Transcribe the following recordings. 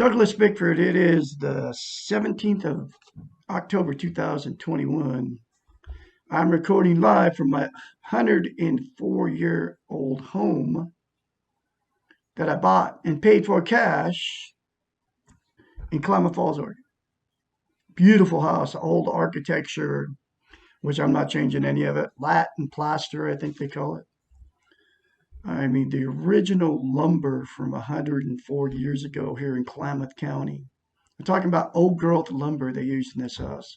Douglas Bickford, it is the 17th of October 2021. I'm recording live from my 104-year-old home that I bought and paid for cash in Klamath Falls, Oregon. Beautiful house, old architecture, which I'm not changing any of it. Latin plaster, I think they call it. I mean, the original lumber from 140 years ago here in Klamath County. I'm talking about old growth lumber they used in this house.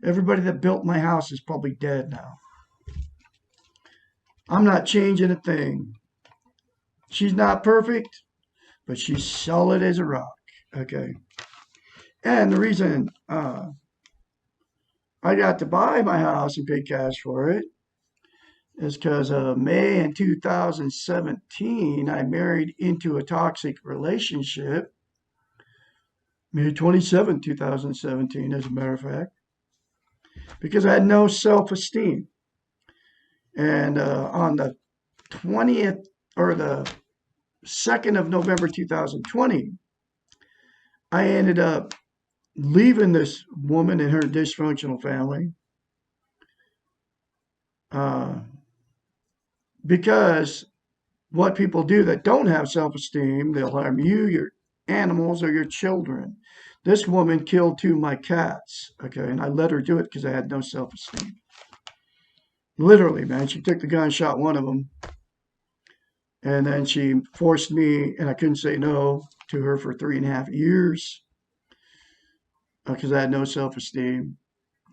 Everybody that built my house is probably dead now. I'm not changing a thing. She's not perfect, but she's solid as a rock. Okay. And the reason I got to buy my house and pay cash for it is because May in 2017, I married into a toxic relationship. May 27, 2017, as a matter of fact, because I had no self-esteem. And on the 20th or the 2nd of November 2020, I ended up leaving this woman and her dysfunctional family uh, because what people do that don't have self-esteem, they'll harm you, your animals, or your children. This woman killed two of my cats, okay, and I let her do it because I had no self-esteem. Literally, man, she took the gun, shot one of them, and then she forced me, and I couldn't say no to her for 3.5 years because I had no self-esteem.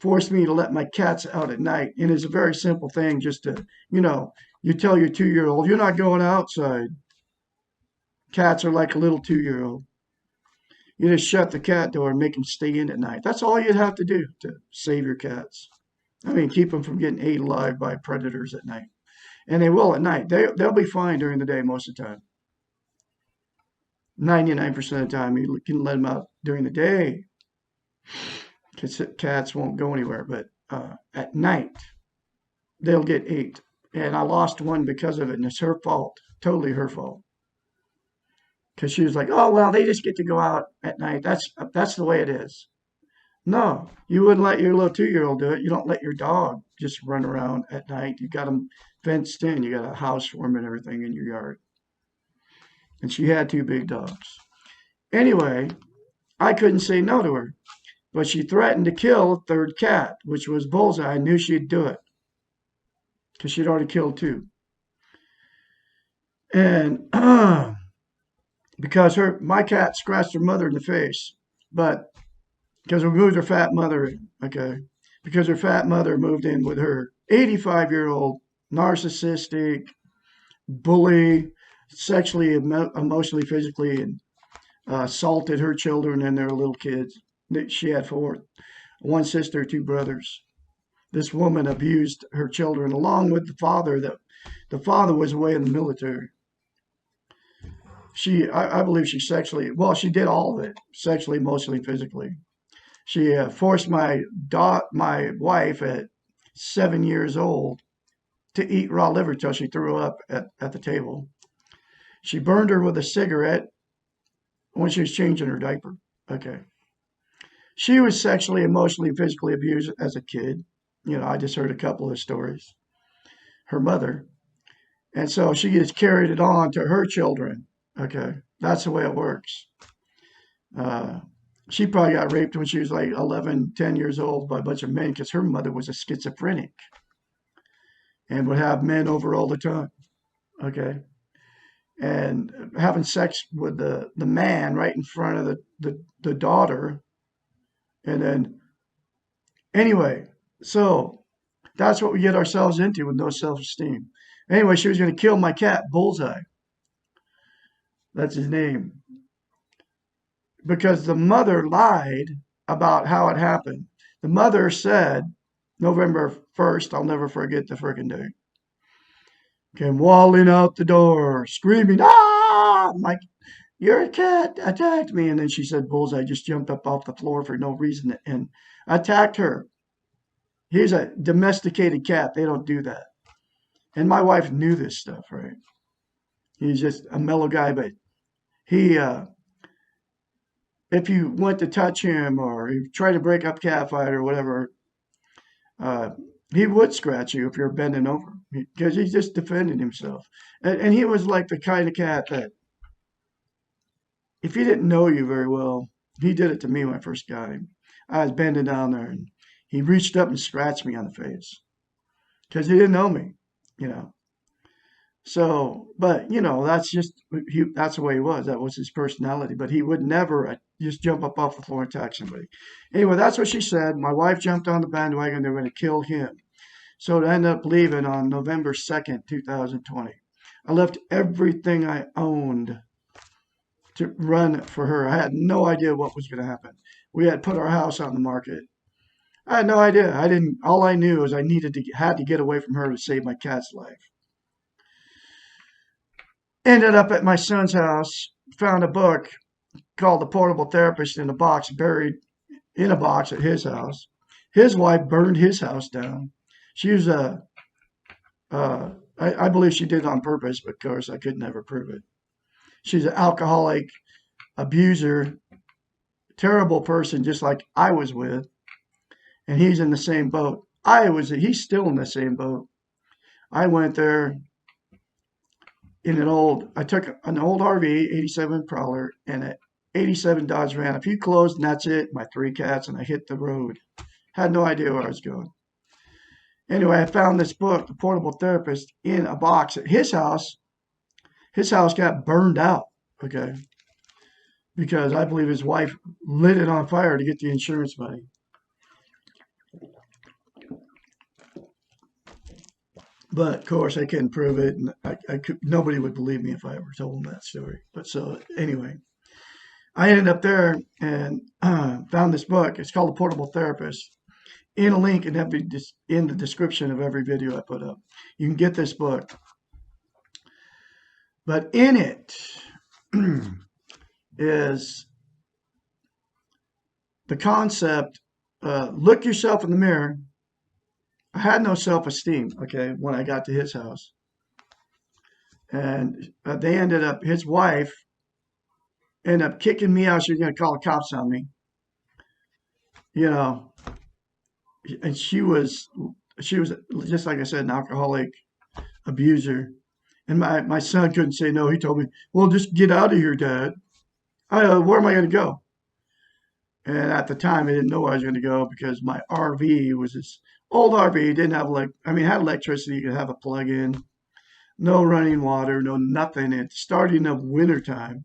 Forced me to let my cats out at night, and it's a very simple thing just to, you tell your 2-year-old, you're not going outside. Cats are like a little 2-year-old. You just shut the cat door and make them stay in at night. That's all you'd have to do to save your cats. I mean, keep them from getting ate alive by predators at night. And they will at night. They'll be fine during the day most of the time. 99% of the time, you can let them out during the day because cats won't go anywhere. But at night, they'll get ate. And I lost one because of it, and it's her fault. Totally her fault. Because she was like, "Oh well, they just get to go out at night. That's the way it is." No, you wouldn't let your little 2-year-old do it. You don't let your dog just run around at night. You got them fenced in. You got a house for them and everything in your yard. And she had two big dogs. Anyway, I couldn't say no to her, but she threatened to kill a third cat, which was Bullseye. I knew she'd do it because she'd already killed two. And because my cat scratched her mother in the face, but because we moved her fat mother in, okay? Because her fat mother moved in with her 85-year-old narcissistic bully, sexually, emotionally, physically, and assaulted her children and their little kids. She had four, one sister, two brothers. This woman abused her children along with the father. The father was away in the military. I believe she she did all of it, sexually, emotionally, physically. She forced my wife at 7 years old to eat raw liver till she threw up at the table. She burned her with a cigarette when she was changing her diaper. Okay. She was sexually, emotionally, physically abused as a kid. I just heard a couple of stories. Her mother. And so she just carried it on to her children. Okay. That's the way it works. She probably got raped when she was like 11, 10 years old by a bunch of men because her mother was a schizophrenic and would have men over all the time. Okay. And having sex with the man right in front of the daughter. And then, anyway, so that's what we get ourselves into with no self-esteem. Anyway, she was going to kill my cat, Bullseye. That's his name. Because the mother lied about how it happened. The mother said, November 1st, I'll never forget the freaking day, came walling out the door, screaming, "Ah!" I'm like, "Your cat attacked me." And then she said, Bullseye just jumped up off the floor for no reason and attacked her. He's a domesticated cat. They don't do that. And my wife knew this stuff, right? He's just a mellow guy, but he if you went to touch him or you tried to break up a cat fight or whatever, uh, he would scratch you if you're bending over because he's just defending himself. And he was like the kind of cat that if he didn't know you very well, he did it to me when I first got him. I was bending down there and he reached up and scratched me on the face because he didn't know me, you know. So, but you know, that's just that's the way he was. That was his personality. But he would never just jump up off the floor and attack somebody. Anyway, that's what she said. My wife jumped on the bandwagon. They were going to kill him. So I ended up leaving on November 2nd, 2020. I left everything I owned to run for her. I had no idea what was going to happen. We had put our house on the market. I had no idea. I didn't. All I knew is I had to get away from her to save my cat's life. Ended up at my son's house. Found a book called The Portable Therapist in a box, buried in a box at his house. His wife burned his house down. She was I believe she did it on purpose, but of course I could never prove it. She's an alcoholic, abuser, terrible person, just like I was with, and he's in the same boat. He's still in the same boat. I went there I took an old RV, 87 Prowler, and an 87 Dodge Ram. A few clothes, and that's it. My 3 cats, and I hit the road. Had no idea where I was going. Anyway, I found this book, The Portable Therapist, in a box at his house. His house got burned out, okay, because I believe his wife lit it on fire to get the insurance money. But of course, I couldn't prove it, and nobody would believe me if I ever told them that story. But so anyway, I ended up there and found this book. It's called The Portable Therapist. In a link in the description of every video I put up, you can get this book. But in it is the concept: look yourself in the mirror. I had no self-esteem, okay, when I got to his house. And his wife ended up kicking me out. She was going to call the cops on me, you know. And she was just like I said, an alcoholic abuser. And my son couldn't say no. He told me, well, just get out of here, Dad. Where am I going to go? And at the time, I didn't know where I was going to go because my RV was this old RV. Didn't have had electricity. You could have a plug-in. No running water, no nothing. It's starting of wintertime.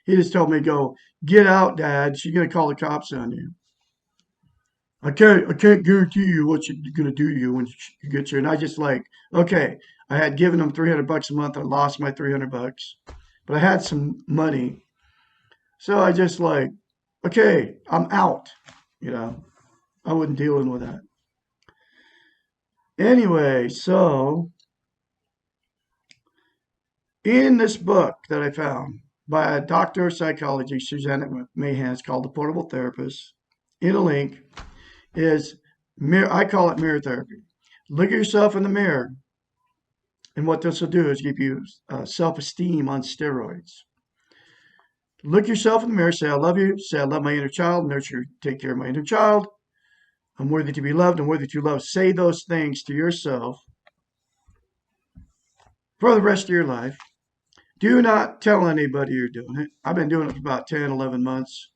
He just told me, go, get out, Dad. She's going to call the cops on you. I can't guarantee you what she's going to do to you when she gets here. And I just okay. I had given him $300 a month. I lost my $300, but I had some money. So I just okay, I'm out. You know, I wasn't dealing with that. Anyway, so in this book that I found by a doctor of psychology, Susanna McMahon, it's called The Portable Therapist, in a link I call it mirror therapy. Look at yourself in the mirror, and what this will do is give you self-esteem on steroids. Look yourself in the mirror, say, I love you, say, I love my inner child, take care of my inner child. I'm worthy to be loved, I'm worthy to love. Say those things to yourself for the rest of your life. Do not tell anybody you're doing it. I've been doing it for about 10, 11 months.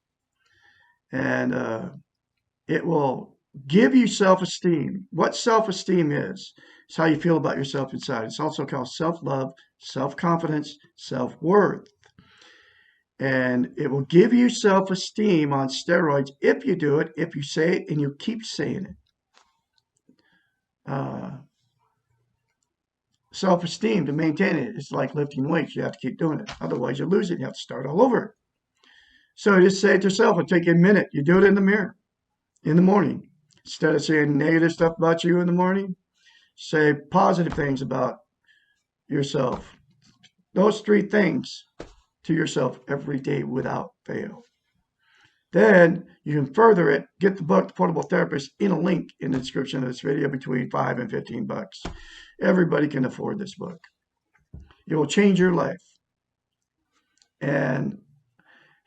And it will give you self-esteem. What self-esteem is how you feel about yourself inside. It's also called self-love, self-confidence, self-worth. And it will give you self-esteem on steroids if you do it, if you say it, and you keep saying it. Self-esteem, to maintain it, it's like lifting weights. You have to keep doing it. Otherwise, you lose it. You have to start all over. So just say it to yourself. It'll take you a minute. You do it in the mirror in the morning. Instead of saying negative stuff about you in the morning, say positive things about yourself. Those 3 things to yourself every day without fail. Then you can further it. Get the book, The Portable Therapist, in a link in the description of this video between $5 and $15. Everybody can afford this book. It will change your life. And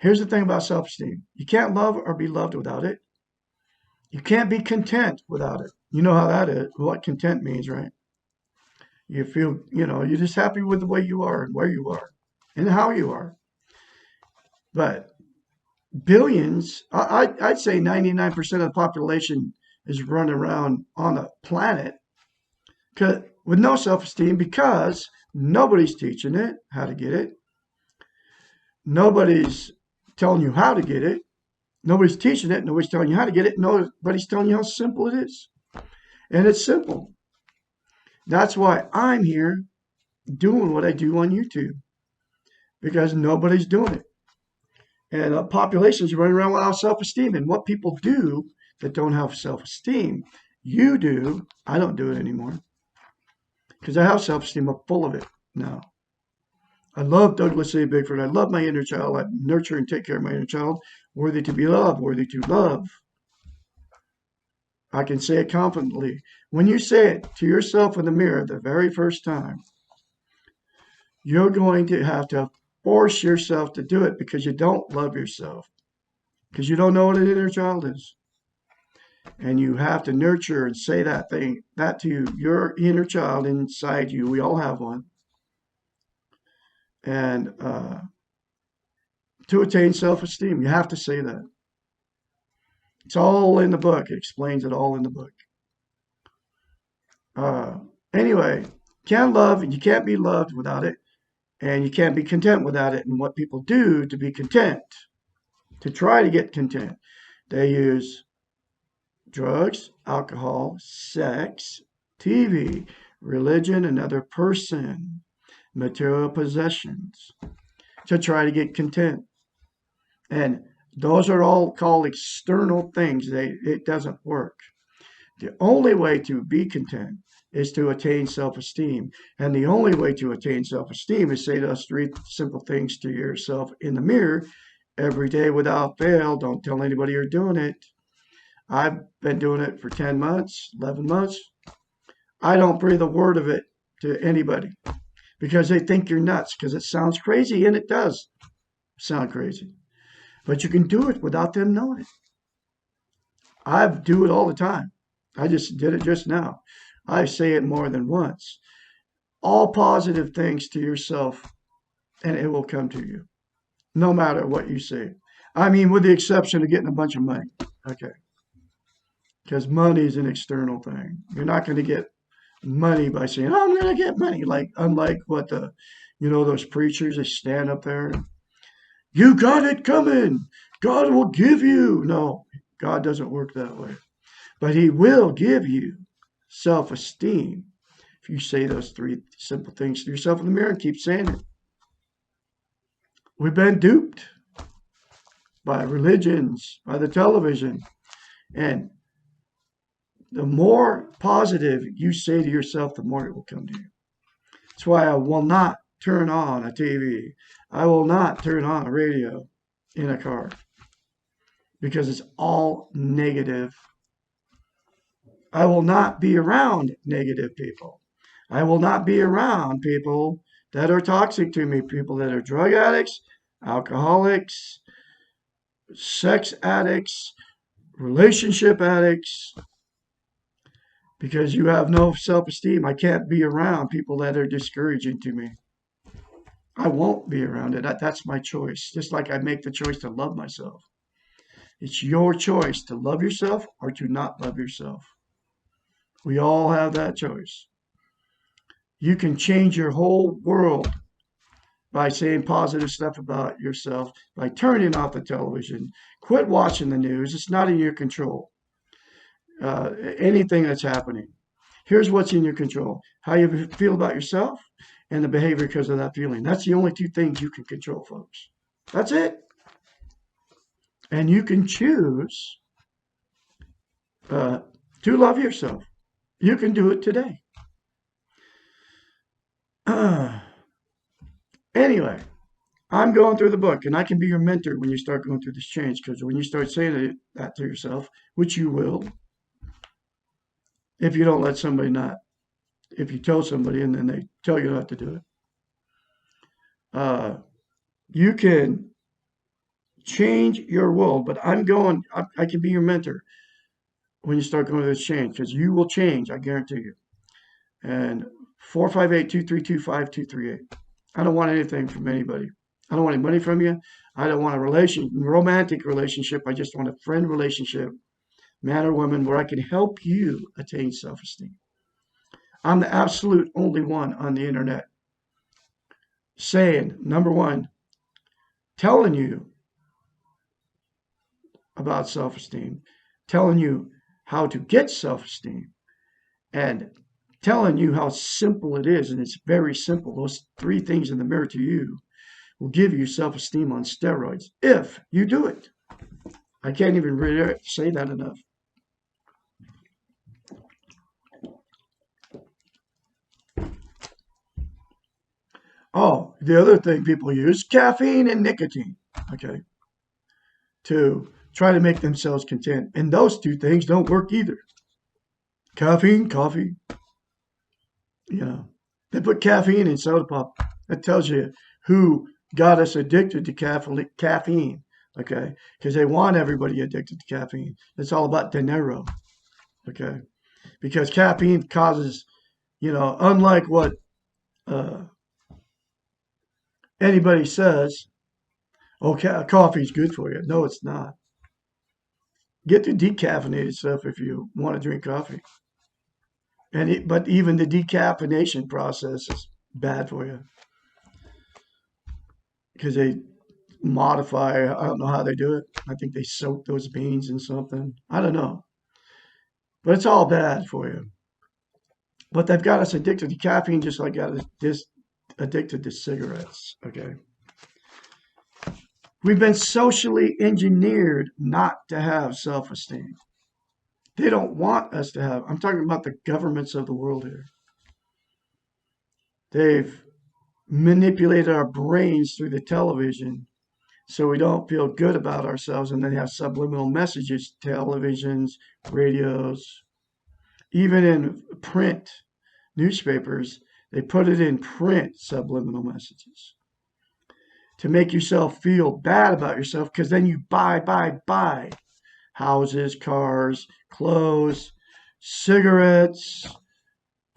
Here's the thing about self-esteem. You can't love or be loved without it. You can't be content without it. You know how that is, what content means, right? You feel, you're just happy with the way you are and where you are and how you are. But billions, I'd say 99% of the population is running around on the planet with no self-esteem because nobody's teaching it how to get it. Nobody's telling you how to get it. Nobody's teaching it. Nobody's telling you how to get it. Nobody's telling you how simple it is. And it's simple. That's why I'm here doing what I do on YouTube because nobody's doing it. And populations running around without self-esteem. And what people do that don't have self-esteem, you do. I don't do it anymore because I have self-esteem. I'm full of it now. I love Douglas A. Bickford. I love my inner child. I nurture and take care of my inner child. Worthy to be loved, worthy to love. I can say it confidently. When you say it to yourself in the mirror the very first time, you're going to have to force yourself to do it because you don't love yourself, because you don't know what an inner child is. And you have to nurture and say that to your inner child inside you. We all have one. And to attain self-esteem, you have to say that. It's all in the book. It explains it all in the book. Anyway, can't love, and you can't be loved without it. And you can't be content without it. And what people do to be content, to try to get content, they use drugs, alcohol, sex, TV, religion, another person, material possessions to try to get content. And those are all called external things. It doesn't work. The only way to be content is to attain self-esteem. And the only way to attain self-esteem is say those three simple things to yourself in the mirror every day without fail. Don't tell anybody you're doing it. I've been doing it for 10 months, 11 months. I don't breathe a word of it to anybody because they think you're nuts because it sounds crazy, and it does sound crazy. But you can do it without them knowing it. I do it all the time. I just did it just now. I say it more than once. All positive things to yourself, and it will come to you, no matter what you say. I mean, with the exception of getting a bunch of money. Okay. Because money is an external thing. You're not going to get money by saying, oh, I'm going to get money. Unlike what those preachers, they stand up there. You got it coming. God will give you. No, God doesn't work that way. But he will give you self-esteem if you say those three simple things to yourself in the mirror and keep saying it. We've been duped by religions, by the television. And the more positive you say to yourself, the more it will come to you. That's why I will not turn on a TV. I will not turn on a radio in a car because it's all negative. I will not be around negative people. I will not be around people that are toxic to me, people that are drug addicts, alcoholics, sex addicts, relationship addicts, because you have no self-esteem. I can't be around people that are discouraging to me. I won't be around it. That's my choice. Just like I make the choice to love myself. It's your choice to love yourself or to not love yourself. We all have that choice. You can change your whole world by saying positive stuff about yourself, by turning off the television. Quit watching the news. It's not in your control. Anything that's happening. Here's what's in your control. How you feel about yourself and the behavior because of that feeling. That's the only two things you can control, folks. That's it. And you can choose to love yourself. You can do it today. Anyway, I'm going through the book, and I can be your mentor when you start going through this change, because when you start saying that to yourself, which you will, if you don't let somebody not, if you tell somebody and then they tell you not to do it, you can change your world. But I can be your mentor when you start going to this change, because you will change, I guarantee you. And 458-232-5238. I don't want anything from anybody. I don't want any money from you. I don't want a romantic relationship. I just want a friend relationship, man or woman, where I can help you attain self-esteem. I'm the absolute only one on the internet saying, number one, telling you about self-esteem, telling you how to get self-esteem, and telling you how simple it is. And it's very simple. Those three things in the mirror to you will give you self-esteem on steroids if you do it. I can't even really say that enough. Oh, the other thing people use, caffeine and nicotine, okay, to try to make themselves content. And those two things don't work either. Caffeine, coffee, you know, they put caffeine in soda pop. That tells you who got us addicted to caffeine, okay? Because they want everybody addicted to caffeine. It's all about dinero, okay? Because caffeine causes, unlike what uh, anybody says, oh, coffee's good for you. No, it's not. Get the decaffeinated stuff if you want to drink coffee. But even the decaffeination process is bad for you because they modify. I don't know how they do it. I think they soak those beans in something. I don't know, but it's all bad for you. But they've got us addicted to caffeine, just like got us addicted to cigarettes. Okay, we've been socially engineered not to have self-esteem. They don't want us to have. I'm talking about the governments of the world here. They've manipulated our brains through the television so we don't feel good about ourselves, and then have subliminal messages, televisions, radios, even in print newspapers. They put it in print, subliminal messages, to make yourself feel bad about yourself, because then you buy houses, cars, clothes, cigarettes,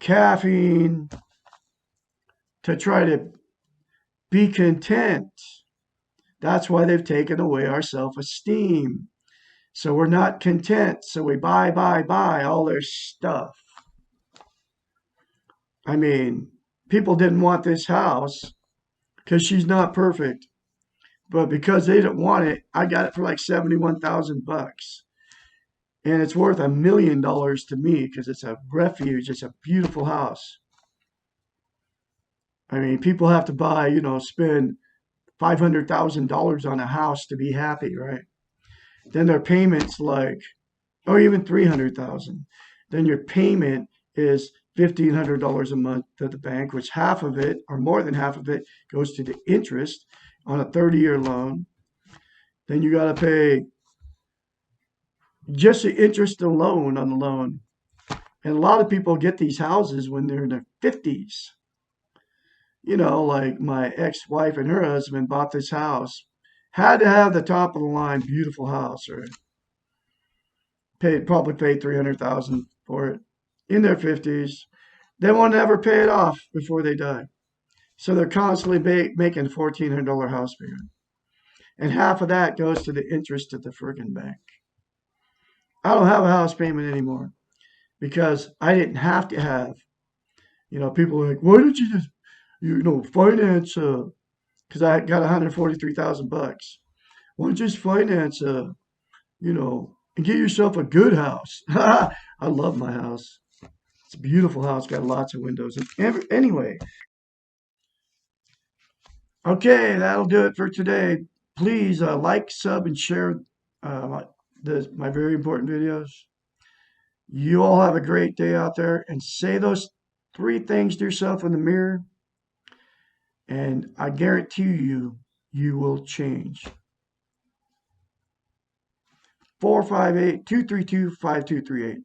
caffeine, to try to be content. That's why they've taken away our self-esteem. So we're not content. So we buy all their stuff. I mean, people didn't want this house because she's not perfect. But because they didn't want it, I got it for like 71,000 bucks. And it's worth $1 million to me because it's a refuge. It's a beautiful house. I mean, people have to buy, spend $500,000 on a house to be happy, right? Then their payments like, or even 300,000. Then your payment is $1,500 a month to the bank, which half of it, or more than half of it, goes to the interest on a 30-year loan. Then you got to pay just the interest alone on the loan. And a lot of people get these houses when they're in their 50s. Like my ex-wife and her husband bought this house. Had to have the top of the line, beautiful house, right? Probably paid 300,000 for it in their 50s. They won't ever pay it off before they die. So they're constantly making a $1,400 house payment. And half of that goes to the interest at the friggin' bank. I don't have a house payment anymore because I didn't have to have, people are like, why don't you just, finance, because I got 143,000 bucks. Why don't you just finance, and get yourself a good house? I love my house. It's a beautiful house, got lots of windows. And anyway, okay, that'll do it for today. Please like, sub, and share my very important videos. You all have a great day out there, and say those three things to yourself in the mirror, and I guarantee you, you will change. 458-232-5238.